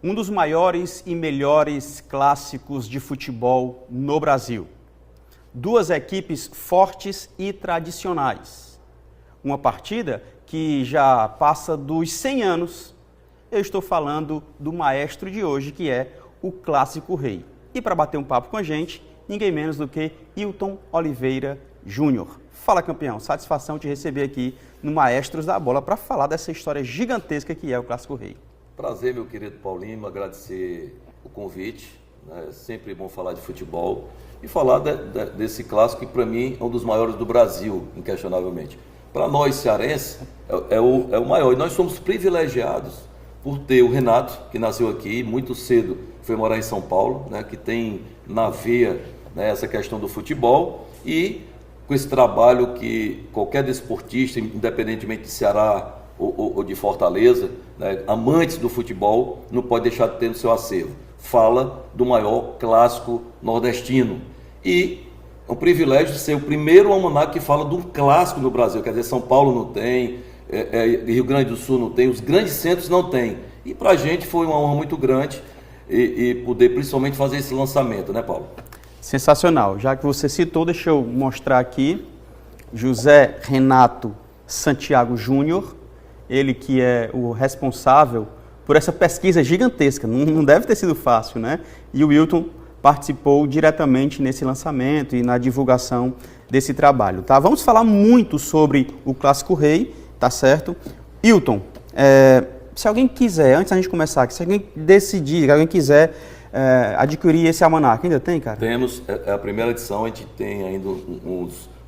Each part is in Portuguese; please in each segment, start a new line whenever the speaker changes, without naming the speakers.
um dos maiores e melhores clássicos de futebol no Brasil. Duas equipes fortes e tradicionais. Uma partida que já passa dos 100 anos. Eu estou falando do maestro de hoje, que é o Clássico Rei. E para bater um papo com a gente, ninguém menos do que Hilton Oliveira Júnior. Fala, campeão. Satisfação te receber aqui no Maestros da Bola para falar dessa história gigantesca que é o Clássico Rei.
Prazer, meu querido Paulinho, agradecer o convite. É sempre bom falar de futebol e falar desse clássico que, para mim, é um dos maiores do Brasil, inquestionavelmente. Para nós, cearenses, é o maior. E nós somos privilegiados por ter o Renato, que nasceu aqui, muito cedo foi morar em São Paulo, né, que tem na veia, né, essa questão do futebol, e com esse trabalho que qualquer desportista, independentemente de Ceará ou de Fortaleza, né, amantes do futebol, não pode deixar de ter no seu acervo. Fala do maior clássico nordestino. E é um privilégio ser o primeiro almanaque que fala de um clássico no Brasil. Quer dizer, São Paulo não tem, Rio Grande do Sul não tem, os grandes centros não tem. E para a gente foi uma honra muito grande e poder principalmente fazer esse lançamento, né, Paulo?
Sensacional. Já que você citou, deixa eu mostrar aqui. José Renato Santiago Júnior, ele que é o responsável por essa pesquisa gigantesca. Não deve ter sido fácil, né? E o Hilton participou diretamente nesse lançamento e na divulgação desse trabalho, tá? Vamos falar muito sobre o Clássico Rei, tá certo? Hilton, se alguém quiser, antes da gente começar aqui, se alguém decidir, alguém quiser adquirir esse almanaque, ainda tem, cara?
Temos, a primeira edição, a gente tem ainda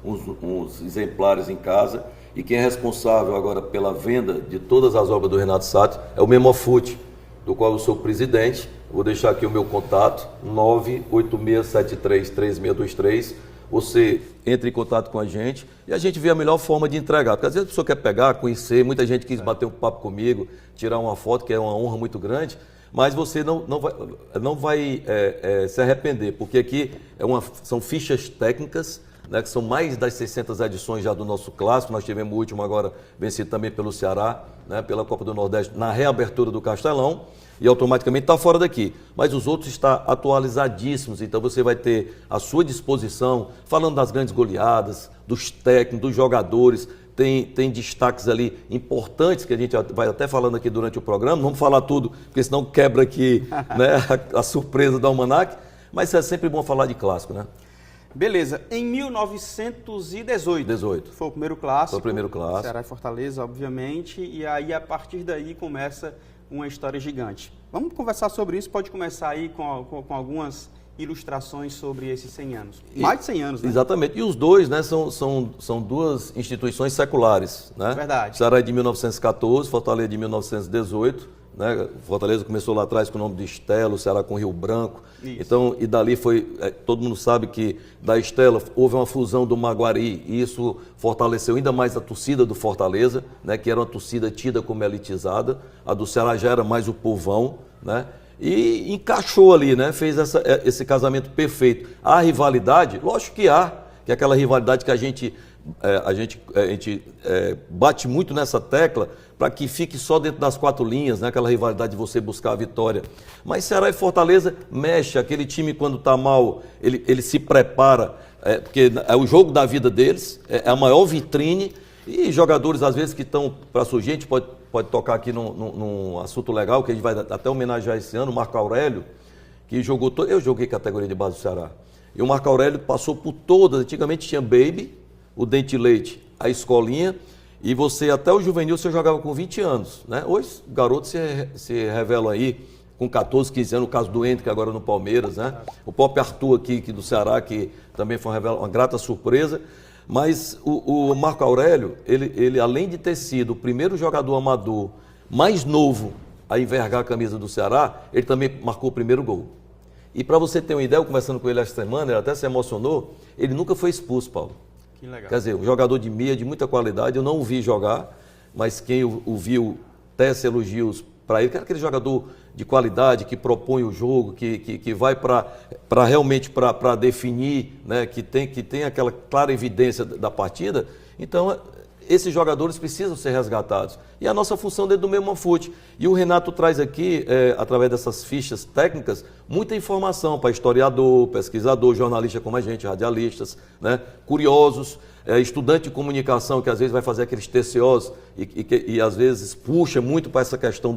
uns exemplares em casa, e quem é responsável agora pela venda de todas as obras do Renato Satti é o Memofute, do qual eu sou presidente. Vou deixar aqui o meu contato, 986733623. Você entra em contato com a gente e a gente vê a melhor forma de entregar. Porque às vezes a pessoa quer pegar, conhecer, muita gente quis bater um papo comigo, tirar uma foto, que é uma honra muito grande, mas você não vai se arrepender, porque aqui são fichas técnicas, né, que são mais das 600 edições já do nosso clássico. Nós tivemos o último agora vencido também pelo Ceará, né, pela Copa do Nordeste, na reabertura do Castelão, e automaticamente está fora daqui. Mas os outros estão atualizadíssimos, então você vai ter à sua disposição, falando das grandes goleadas, dos técnicos, dos jogadores, tem destaques ali importantes que a gente vai até falando aqui durante o programa. Não vamos falar tudo, porque senão quebra aqui, né, a surpresa do almanaque, mas é sempre bom falar de clássico, né?
Beleza. Em 1918 foi o primeiro clássico.
Foi o primeiro clássico.
Ceará e Fortaleza, obviamente. E aí, a partir daí, começa uma história gigante. Vamos conversar sobre isso. Pode começar aí com algumas ilustrações sobre esses 100 anos. Mais de 100 anos, né?
Exatamente. E os dois, né, são duas instituições seculares, né?
Verdade.
Ceará é de 1914, Fortaleza de 1918. Né? Fortaleza começou lá atrás com o nome de Estela, o Ceará com Rio Branco. Isso. Então, e dali foi, todo mundo sabe que da Estela houve uma fusão do Maguari, e isso fortaleceu ainda mais a torcida do Fortaleza, né? Que era uma torcida tida como elitizada. A do Ceará já era mais o povão, né? E encaixou ali, né? Fez esse casamento perfeito. Há rivalidade? Lógico que há, que é aquela rivalidade que a gente bate muito nessa tecla para que fique só dentro das quatro linhas, né? Aquela rivalidade de você buscar a vitória. Mas Ceará e Fortaleza mexe, aquele time quando está mal, ele se prepara, porque é o jogo da vida deles, é a maior vitrine, e jogadores às vezes que estão para surgir, a gente pode tocar aqui num assunto legal, que a gente vai até homenagear esse ano, o Marco Aurélio, que jogou, eu joguei categoria de base do Ceará, e o Marco Aurélio passou por todas, antigamente tinha Baby, o Dente Leite, a escolinha, e você até o juvenil você jogava com 20 anos, né? Hoje garotos se revelam aí com 14, 15 anos, o caso do Hendrick agora no Palmeiras, né? O próprio Arthur aqui do Ceará, que também foi uma grata surpresa. Mas o Marco Aurélio, ele além de ter sido o primeiro jogador amador mais novo a envergar a camisa do Ceará, ele também marcou o primeiro gol. E para você ter uma ideia, eu conversando com ele essa semana, ele até se emocionou, ele nunca foi expulso, Paulo.
Que legal.
Quer dizer, um jogador de meia, de muita qualidade, eu não o vi jogar, mas quem o viu tece elogios para ele, que era aquele jogador de qualidade, que propõe o jogo, que vai para realmente para definir, né, que tem aquela clara evidência da partida. Então, esses jogadores precisam ser resgatados. E a nossa função dentro do Meu Manfute. E o Renato traz aqui, através dessas fichas técnicas, muita informação para historiador, pesquisador, jornalista como a gente, radialistas, né? Curiosos, estudante de comunicação que às vezes vai fazer aqueles TCOs e às vezes puxa muito para essa questão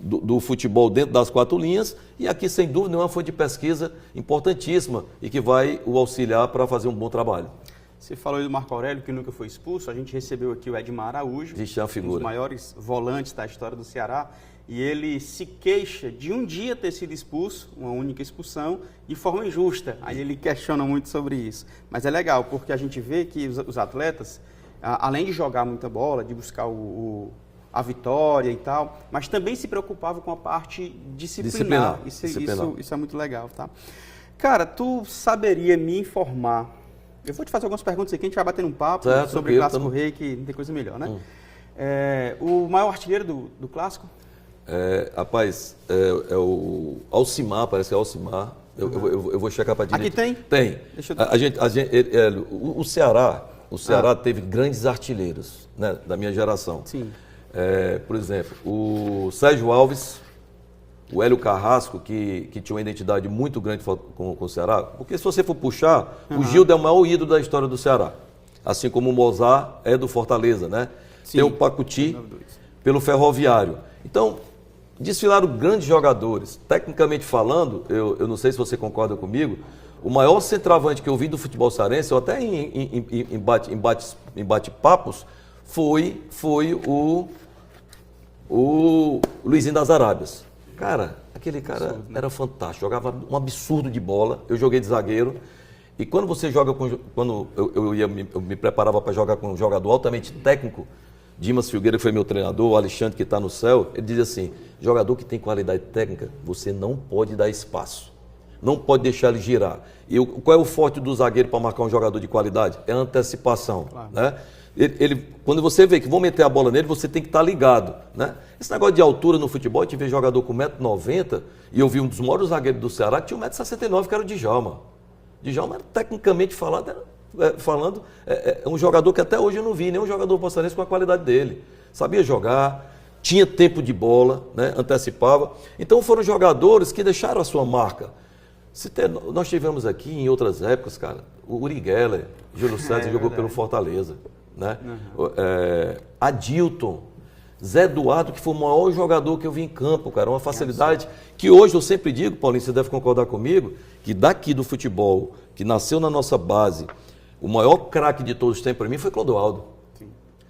do futebol dentro das quatro linhas. E aqui, sem dúvida nenhuma, foi de pesquisa importantíssima e que vai o auxiliar para fazer um bom trabalho.
Você falou aí do Marco Aurélio, que nunca foi expulso. A gente recebeu aqui o Edmar Araújo,
um
dos maiores volantes da história do Ceará. E ele se queixa de um dia ter sido expulso, uma única expulsão, de forma injusta. Aí ele questiona muito sobre isso. Mas é legal, porque a gente vê que os atletas, além de jogar muita bola, de buscar a vitória e tal, mas também se preocupavam com a parte disciplinar. Isso é muito legal, tá? Cara, tu saberia me informar? Eu vou te fazer algumas perguntas aqui, a gente vai batendo um papo sobre o Clássico Rei, que não tem coisa melhor, né? O maior artilheiro do Clássico?
Rapaz, é o Alcimar, parece que é Alcimar. Eu vou checar para direita.
Aqui tem?
Tem.
Deixa eu...
O Ceará teve grandes artilheiros, né, da minha geração.
Sim.
Por exemplo, o Sérgio Alves, o Hélio Carrasco, que tinha uma identidade muito grande com o Ceará, porque se você for puxar, o Gildo é o maior ídolo da história do Ceará, assim como o Mozart é do Fortaleza, né? Sim. Tem o Pacuti pelo Ferroviário. Então, desfilaram grandes jogadores. Tecnicamente falando, eu não sei se você concorda comigo, o maior centroavante que eu vi do futebol cearense, ou até em bate-papos, foi o Luizinho das Arábias. Cara, aquele cara era fantástico, jogava um absurdo de bola. Eu joguei de zagueiro. E quando você joga com... Quando eu me preparava para jogar com um jogador altamente técnico, Dimas Filgueira, que foi meu treinador, o Alexandre, que está no céu, ele diz assim, jogador que tem qualidade técnica, você não pode dar espaço. Não pode deixar ele girar. E qual é o forte do zagueiro para marcar um jogador de qualidade? É a antecipação. Claro. Né? Quando você vê que vão meter a bola nele, você tem que estar ligado. Né? Esse negócio de altura no futebol, a gente vê jogador com 1,90 m, e eu vi um dos maiores zagueiros do Ceará que tinha 1,69 m, que era o Djalma. Djalma, tecnicamente falando, é um jogador que até hoje eu não vi, nenhum jogador poçarense com a qualidade dele. Sabia jogar, tinha tempo de bola, né? Antecipava. Então foram jogadores que deixaram a sua marca. Nós tivemos aqui em outras épocas, cara, o Uri Geller, Júlio César jogou pelo Fortaleza. Né? Adilton, Zé Eduardo, que foi o maior jogador que eu vi em campo, cara, uma facilidade que hoje eu sempre digo, Paulinho, você deve concordar comigo, que daqui do futebol, que nasceu na nossa base, o maior craque de todos os tempos para mim foi Clodoaldo. Sim.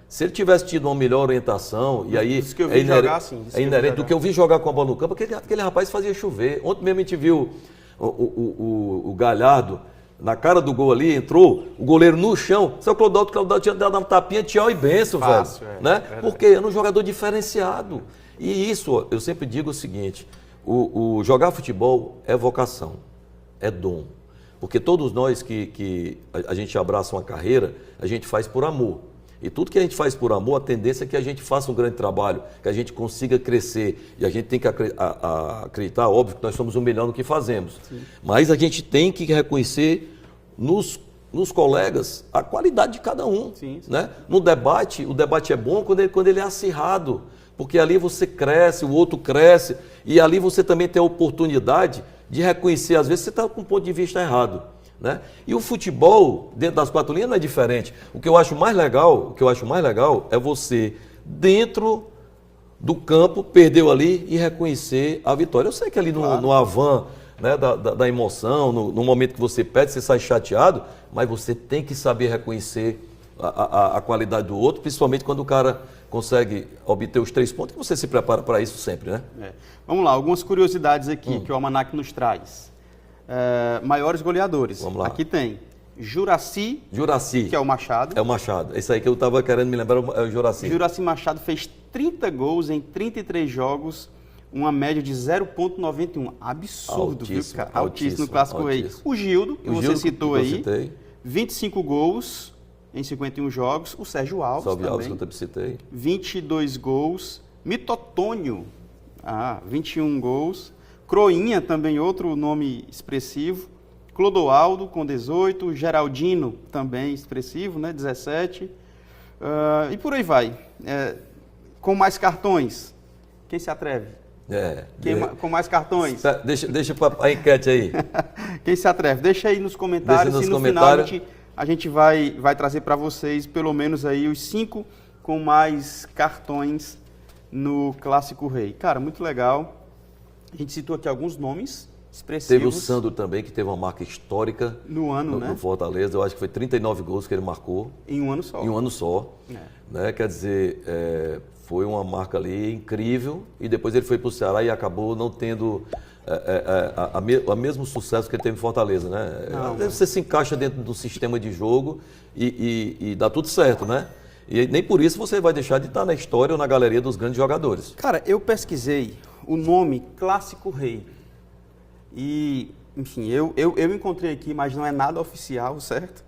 Se ele tivesse tido uma melhor orientação, e aí
que eu vi jogar, sim,
é inerente do que eu vi jogar com a bola no campo, aquele rapaz fazia chover. Ontem mesmo a gente viu o Galhardo, na cara do gol ali, entrou, o goleiro no chão. Seu Clodoaldo tinha dado uma tapinha, tchau e benção, velho. Né? Porque era um jogador diferenciado. E isso, eu sempre digo o seguinte, o jogar futebol é vocação, é dom. Porque todos nós que a gente abraça uma carreira, a gente faz por amor. E tudo que a gente faz por amor, a tendência é que a gente faça um grande trabalho, que a gente consiga crescer. E a gente tem que acreditar, óbvio, que nós somos o melhor no que fazemos. Sim. Mas a gente tem que reconhecer nos colegas a qualidade de cada um. Sim, sim. Né? No debate, o debate é bom quando ele é acirrado, porque ali você cresce, o outro cresce, e ali você também tem a oportunidade de reconhecer, às vezes você está com um ponto de vista errado. Né? E o futebol, dentro das quatro linhas, não é diferente. O que eu acho mais legal é você, dentro do campo, perdeu ali e reconhecer a vitória. Eu sei que ali no avan, né, da emoção, no momento que você perde, você sai chateado, mas você tem que saber reconhecer a qualidade do outro, principalmente quando o cara consegue obter os 3 pontos, e você se prepara para isso sempre, né?
Vamos lá, algumas curiosidades aqui que o Almanac nos traz. Maiores goleadores.
Vamos lá.
Aqui tem Juracy, que é o Machado.
É o Machado. Esse aí que eu estava querendo me lembrar é o Juracy.
Juracy Machado fez 30 gols em 33 jogos, uma média de 0,91. Absurdo, viu, cara? Altíssimo no Clássico Rei. O Gildo, que você citou aí, 25 gols em 51 jogos. O Sérgio Alves também,
que eu citei.
22 gols. Mitotônio, 21 gols. Croinha, também outro nome expressivo. Clodoaldo, com 18. Geraldino, também expressivo, né? 17. E por aí vai. Com mais cartões, quem se atreve? Com mais cartões?
Deixa a enquete aí.
Quem se atreve? Deixa aí nos comentários. E no final a gente vai trazer para vocês pelo menos aí os 5 com mais cartões no Clássico Rei. Cara, muito legal. A gente citou aqui alguns nomes expressivos.
Teve o Sandro também, que teve uma marca histórica
no ano, né?
No Fortaleza. Eu acho que foi 39 gols que ele marcou.
Em um ano só.
Em um ano só. Né? Quer dizer, foi uma marca ali incrível. E depois ele foi para o Ceará e acabou não tendo o mesmo sucesso que ele teve em Fortaleza, né? Você se encaixa dentro do sistema de jogo e dá tudo certo, né? E nem por isso você vai deixar de estar na história ou na galeria dos grandes jogadores.
Cara, eu pesquisei o nome Clássico Rei. E, enfim, eu encontrei aqui, mas não é nada oficial, certo?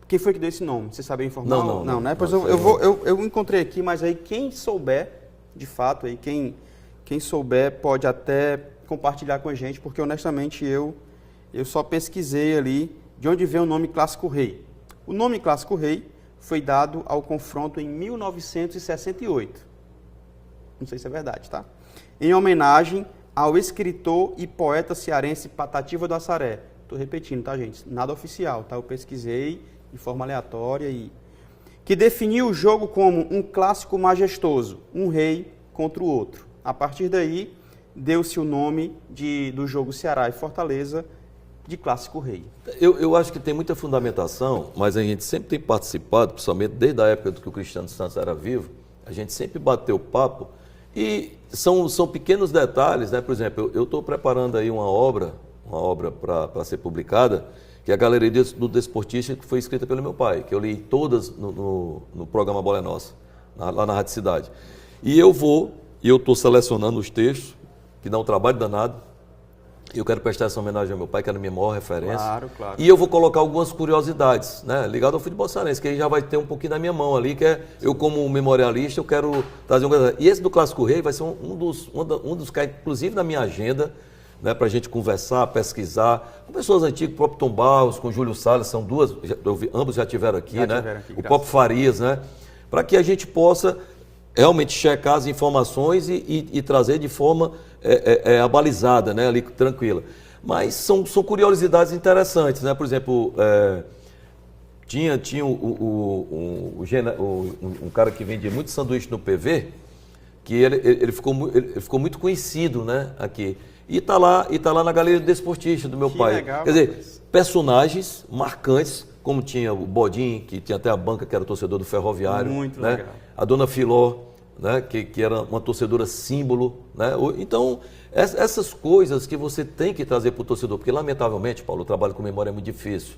Quem foi que deu esse nome? Você sabe informar? Não, né? Pois eu encontrei aqui, mas aí quem souber, de fato, aí quem souber pode até compartilhar com a gente, porque honestamente eu só pesquisei ali de onde veio o nome Clássico Rei. O nome Clássico Rei foi dado ao confronto em 1968. Não sei se é verdade, tá? Em homenagem ao escritor e poeta cearense Patativa do Assaré. Estou repetindo, tá, gente? Nada oficial, tá? Eu pesquisei de forma aleatória que definiu o jogo como um clássico majestoso, um rei contra o outro. A partir daí, deu-se o nome do jogo Ceará e Fortaleza de Clássico Rei.
Eu acho que tem muita fundamentação, mas a gente sempre tem participado, principalmente desde a época que o Cristiano Santos era vivo, a gente sempre bateu papo e são pequenos detalhes, né? Por exemplo, eu estou preparando aí uma obra para ser publicada, que é a Galeria do Desportista, que foi escrita pelo meu pai, que eu li todas no programa Bola é Nossa, lá na Rádio Cidade. E eu estou selecionando os textos, que dá um trabalho danado. Eu quero prestar essa homenagem ao meu pai, que era a minha maior referência.
Claro.
E eu vou colocar algumas curiosidades, né, ligado ao futebol cearense, que aí já vai ter um pouquinho da minha mão ali, que eu como memorialista, eu quero trazer uma coisa. E esse do Clássico Rei vai ser um dos que, inclusive na minha agenda, né, para a gente conversar, pesquisar, com pessoas antigas, o próprio Tom Barros, com o Júlio Salles, são duas, ambos já estiveram aqui, né? O próprio Farias, né? Para que a gente possa realmente checar as informações e trazer de forma abalizada, né, ali tranquila. Mas são curiosidades interessantes, né? Por exemplo, tinha um cara que vendia muito sanduíche no PV, que ele ficou muito conhecido, né, aqui. E está lá na Galeria do Desportista do meu pai.
Legal,
quer dizer, personagens marcantes, como tinha o Bodin, que tinha até a banca, que era torcedor do Ferroviário.
Muito
né?
legal.
A Dona Filó, né? que era uma torcedora símbolo. Né? Então, essas coisas que você tem que trazer para o torcedor, porque lamentavelmente, Paulo, o trabalho com memória é muito difícil.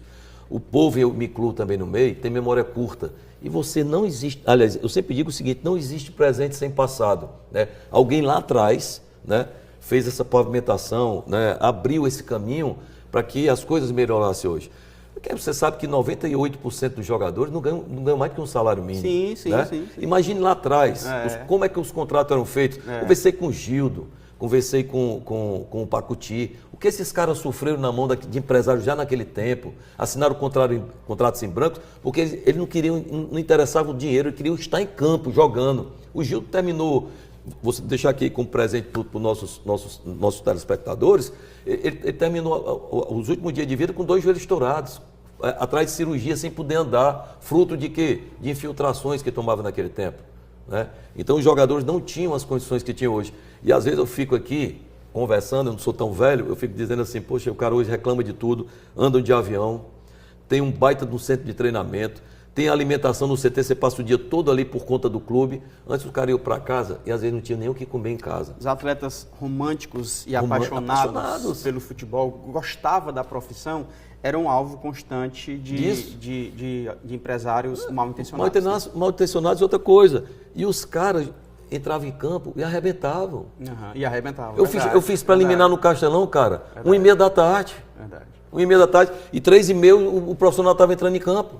O povo, e eu me incluo também no meio, tem memória curta. E você não existe, aliás, eu sempre digo o seguinte, não existe presente sem passado. Né? Alguém lá atrás, né, fez essa pavimentação, né, abriu esse caminho para que as coisas melhorassem hoje. Porque você sabe que 98% dos jogadores não ganham mais que um salário mínimo.
Sim.
Imagine lá atrás, como é que os contratos eram feitos. Conversei com o Gildo, conversei com o Pacuti. O que esses caras sofreram na mão de empresários já naquele tempo, assinaram contratos em branco, porque eles não interessavam o dinheiro, eles queriam estar em campo, jogando. O Gildo terminou, vou deixar aqui como presente para os nossos telespectadores, ele terminou os últimos dias de vida com 2 joelhos estourados, atrás de cirurgia, sem poder andar, fruto de quê? De infiltrações que tomava naquele tempo. Né? Então os jogadores não tinham as condições que tinham hoje. E às vezes eu fico aqui conversando, eu não sou tão velho, eu fico dizendo assim, poxa, o cara hoje reclama de tudo, andam de avião, tem um baita no centro de treinamento, tem alimentação no CT, você passa o dia todo ali por conta do clube. Antes o cara ia para casa e às vezes não tinha nem o que comer em casa.
Os atletas românticos e apaixonados pelo futebol, gostavam da profissão, eram um alvo constante de empresários mal intencionados.
Mal intencionados é outra coisa. E os caras entravam em campo e arrebentavam.
E arrebentavam.
Eu fiz preliminar no Castelão, cara, 1h30 da tarde.
Verdade.
1h30 da tarde e 3h30 o profissional estava entrando em campo.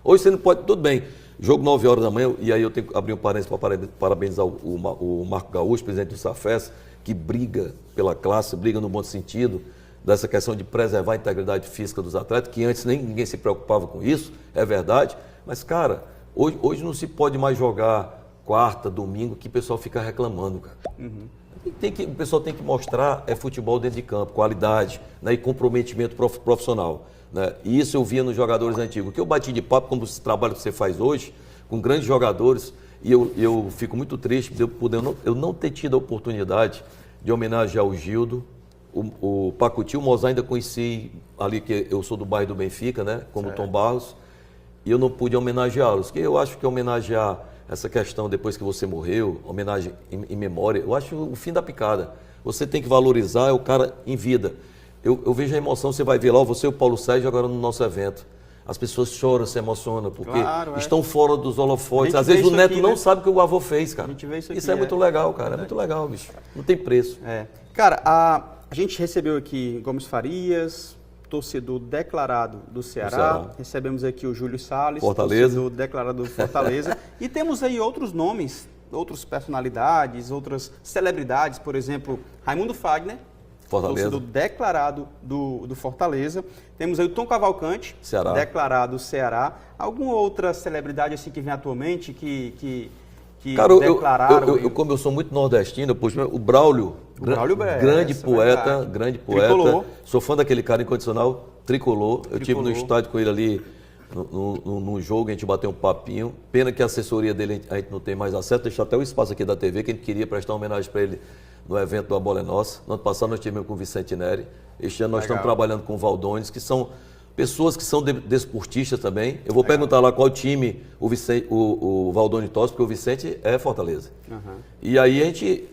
Hoje você não pode, tudo bem, jogo 9 horas da manhã, e aí eu tenho que abrir um parênteses para parabenizar o Marco Gaúcho, presidente do SAFES, que briga pela classe, briga no bom sentido, dessa questão de preservar a integridade física dos atletas, que antes ninguém se preocupava com isso, é verdade, Mas, cara, hoje não se pode mais jogar quarta, domingo, que o pessoal fica reclamando, cara. O pessoal tem que mostrar futebol dentro de campo, qualidade, né, e comprometimento profissional. Né? E isso eu via nos jogadores antigos. O que eu bati de papo, como esse trabalho que você faz hoje, com grandes jogadores, e eu fico muito triste de eu não ter tido a oportunidade de homenagear o Gildo, o Pacuti, o Mozart ainda conheci ali, que eu sou do bairro do Benfica, né, como Tom Barros, e eu não pude homenageá-los, porque eu acho que homenagear essa questão depois que você morreu, homenagem em memória, eu acho o fim da picada. Você tem que valorizar o cara em vida. Eu vejo a emoção, você vai ver lá, você e o Paulo Sérgio agora no nosso evento. As pessoas choram, se emocionam, porque estão fora dos holofotes. Às vezes o neto não sabe o que o avô fez, cara.
A gente vê isso aqui,
isso é muito legal, cara. É muito legal, bicho. Não tem preço.
Cara, a gente recebeu aqui Gomes Farias, torcedor declarado do Ceará. Recebemos aqui o Júlio Salles, torcedor declarado do Fortaleza. E temos aí outros nomes, outras personalidades, outras celebridades, por exemplo, Raimundo Fagner, torcedor declarado do Fortaleza. Temos aí o Tom Cavalcante, declarado do Ceará. Alguma outra celebridade assim que vem atualmente que
cara,
declararam?
Como eu sou muito nordestino, o Braulio, grande poeta.
Tricolor.
Sou fã daquele cara incondicional, tricolor. Eu estive no estádio com ele ali no jogo, a gente bateu um papinho. Pena que a assessoria dele a gente não tem mais acesso, deixa até o espaço aqui da TV, que a gente queria prestar uma homenagem para ele no evento do A Bola é Nossa. No ano passado nós tivemos com o Vicente Neri. Este ano nós estamos trabalhando com o Valdones, que são pessoas que são desportistas também. Eu vou perguntar lá qual time o Valdones torce, porque o Vicente é Fortaleza. E aí a gente,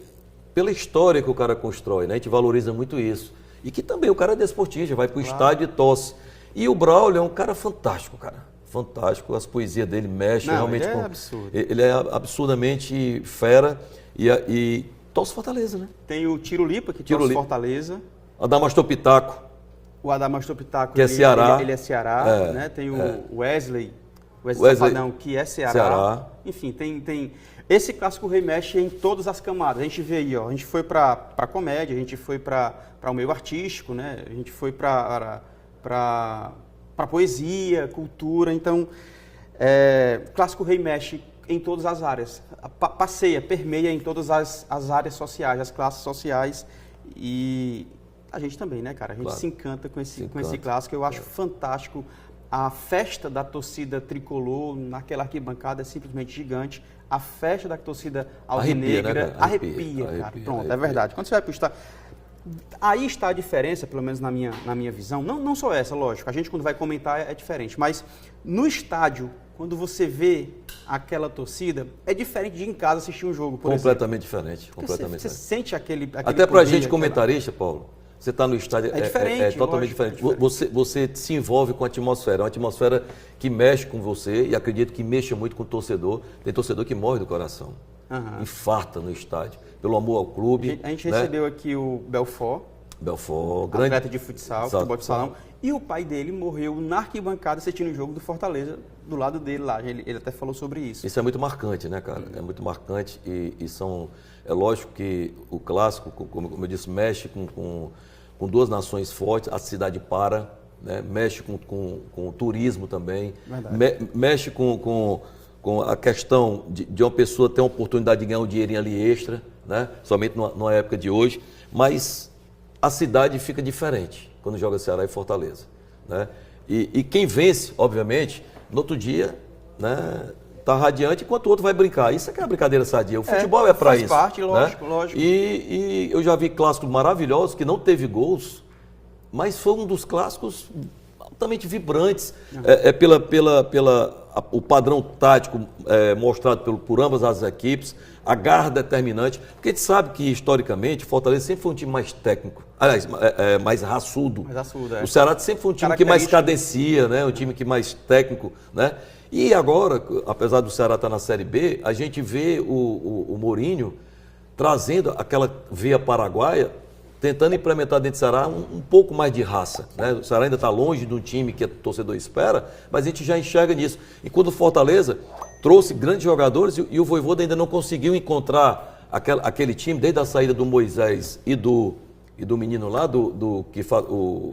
pela história que o cara constrói, né, a gente valoriza muito isso. E que também o cara é desportista, vai para o estádio e torce. E o Braulio é um cara fantástico, cara. Fantástico, as poesias dele mexem realmente
ele
com...
é absurdo.
Ele é absurdamente fera e torce Fortaleza, né?
Tem o Tiro Lipa, que torce Fortaleza.
Adamastor Pitaco.
O Adamastor Pitaco,
que é Ceará.
Ele é Ceará, né? Tem o Wesley Safadão, que é Ceará. Enfim, tem... Esse clássico rei mexe em todas as camadas. A gente vê aí, ó, a gente foi para comédia, a gente foi para o meio artístico, né? A gente foi para poesia, cultura. Então, clássico rei mexe em todas as áreas. Permeia em todas as áreas sociais, as classes sociais. E a gente também, né, cara? A gente se encanta com esse clássico. Eu acho fantástico. A festa da torcida tricolor naquela arquibancada é simplesmente gigante. A festa da torcida alvinegra arrepia, cara. Pronto, é verdade. Quando você vai para o estádio... Aí está a diferença, pelo menos na minha visão. Não só essa, lógico. A gente, quando vai comentar, é diferente. Mas no estádio, quando você vê aquela torcida, é diferente de em casa assistir um jogo, por
completamente
exemplo.
Diferente. Completamente
você sente aquele
até para a gente comentarista, Paulo, você está no estádio,
é
totalmente diferente. Você se envolve com a atmosfera, uma atmosfera que mexe com você e acredito que mexa muito com o torcedor. Tem torcedor que morre do coração, infarta no estádio, pelo amor ao clube.
A gente recebeu aqui o Belfort,
grande
atleta de futsal, futebol de salão, e o pai dele morreu na arquibancada assistindo o jogo do Fortaleza, do lado dele lá. Ele até falou sobre isso.
Isso é muito marcante, né, cara? É muito marcante e são... É lógico que o clássico, como eu disse, mexe com duas nações fortes, a cidade para, né? Mexe com o turismo também, mexe com a questão de uma pessoa ter uma oportunidade de ganhar um dinheirinho ali extra, né? Somente numa época de hoje, mas a cidade fica diferente quando joga Ceará e Fortaleza, né? E quem vence, obviamente, no outro dia, né, tá radiante, enquanto o outro vai brincar. Isso é que é a brincadeira sadia. O futebol é para isso.
Faz parte, lógico,
né?
lógico.
E eu já vi clássicos maravilhosos que não teve gols, mas foi um dos clássicos altamente vibrantes, o padrão tático mostrado por ambas as equipes, a garra determinante, porque a gente sabe que, historicamente, o Fortaleza sempre foi um time mais técnico, aliás, mais raçudo. O Ceará sempre foi um time que mais cadencia, né? Um time que mais técnico, né? E agora, apesar do Ceará estar na Série B, a gente vê o Mourinho trazendo aquela veia paraguaia, tentando implementar dentro do Ceará um pouco mais de raça, né? O Ceará ainda está longe de um time que o torcedor espera, mas a gente já enxerga nisso. Enquanto o Fortaleza trouxe grandes jogadores e o Vojvoda ainda não conseguiu encontrar aquele time, desde a saída do Moisés e do e do menino lá, o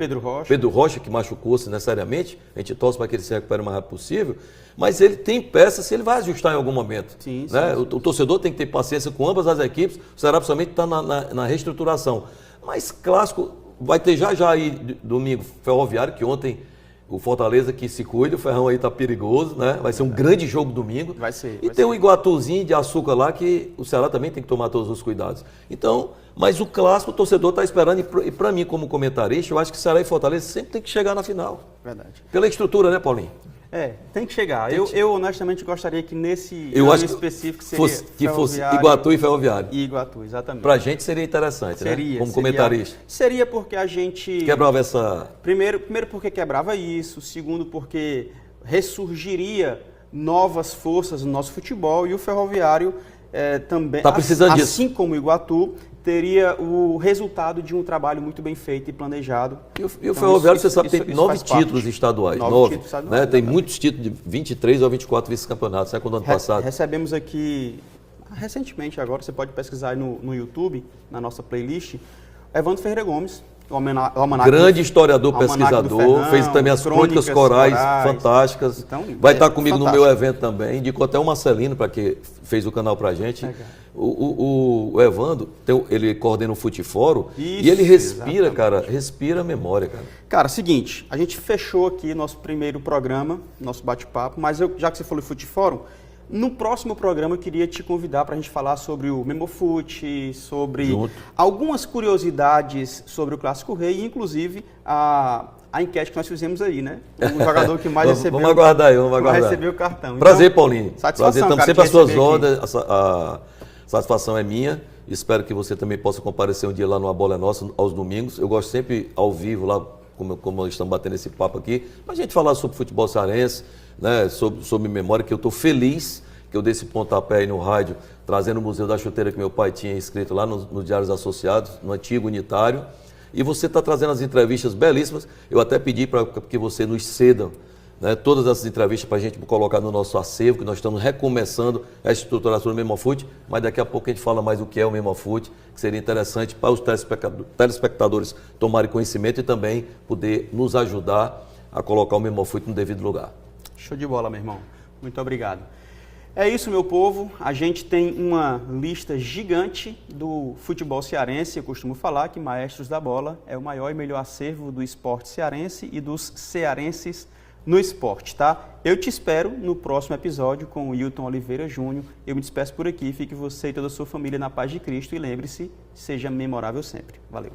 Pedro
Rocha, que machucou-se necessariamente, a gente torce para que ele se recupere o mais rápido possível, mas ele tem peças, ele vai ajustar em algum momento.
Sim,
né?
sim.
O torcedor tem que ter paciência com ambas as equipes, o Ceará principalmente está na reestruturação. Mas clássico, vai ter já aí domingo Ferroviário, que ontem o Fortaleza que se cuida, o Ferrão aí está perigoso, né? Vai ser um grande jogo domingo.
Vai ser.
E tem um Iguatuzinho de açúcar lá que o Ceará também tem que tomar todos os cuidados. Então, mas o clássico o torcedor está esperando e para mim como comentarista, eu acho que Ceará e Fortaleza sempre tem que chegar na final.
Verdade.
Pela estrutura, né, Paulinho?
Tem que chegar. Eu honestamente gostaria que nesse
eu acho
específico
que fosse Iguatu e Ferroviário.
E Iguatu, exatamente.
Pra gente seria interessante, né? Como comentarista.
Seria porque a gente...
Quebrava essa...
Primeiro porque quebrava isso. Segundo porque ressurgiria novas forças no nosso futebol. E o Ferroviário também,
tá precisando disso.
Assim como o Iguatu, teria o resultado de um trabalho muito bem feito e planejado.
E o Ferroviário, você sabe, tem 9 títulos estaduais. 9 títulos estaduais, né? Tem muitos títulos de 23 ou 24 vice-campeonatos, né? Quando ano passado.
Recebemos aqui, recentemente agora, você pode pesquisar aí no YouTube, na nossa playlist, Evandro Ferreira Gomes, o almanac
grande historiador, pesquisador, Ferrão, fez também as crônicas corais fantásticas. Então, vai estar comigo fantástico. No meu evento também. Indicou até o Marcelino, para que fez o canal para a gente. O Evandro, ele coordena o Futefórum e ele respira, cara, respira a memória, cara.
Cara, seguinte, a gente fechou aqui nosso primeiro programa, nosso bate-papo, mas já que você falou de Futefórum, no próximo programa eu queria te convidar para a gente falar sobre o Memofute, sobre algumas curiosidades sobre o Clássico Rei, inclusive a enquete que nós fizemos aí, né? O jogador que mais recebeu.
Vamos aguardar aí, vamos aguardar.
Receber o cartão.
Prazer, então, Paulinho.
Satisfação,
prazer, estamos
cara,
sempre às suas ordens, a satisfação é minha. Espero que você também possa comparecer um dia lá no A Bola é Nossa, aos domingos. Eu gosto sempre ao vivo lá, como nós estamos batendo esse papo aqui, para a gente falar sobre futebol cearense, né, sobre memória, que eu estou feliz que eu dei esse pontapé aí no rádio, trazendo o Museu da Chuteira que meu pai tinha escrito lá no Diários Associados, no antigo unitário. E você está trazendo as entrevistas belíssimas. Eu até pedi para que você nos ceda, né, todas essas entrevistas para a gente colocar no nosso acervo, que nós estamos recomeçando a estruturação do Memofute, mas daqui a pouco a gente fala mais o que é o Memofute, que seria interessante para os telespectadores tomarem conhecimento e também poder nos ajudar a colocar o Memofute no devido lugar.
Show de bola, meu irmão. Muito obrigado. É isso, meu povo. A gente tem uma lista gigante do futebol cearense. Eu costumo falar que Maestros da Bola é o maior e melhor acervo do esporte cearense e dos cearenses no esporte, tá? Eu te espero no próximo episódio com o Hilton Oliveira Júnior. Eu me despeço por aqui. Fique você e toda a sua família na paz de Cristo e lembre-se, seja memorável sempre. Valeu!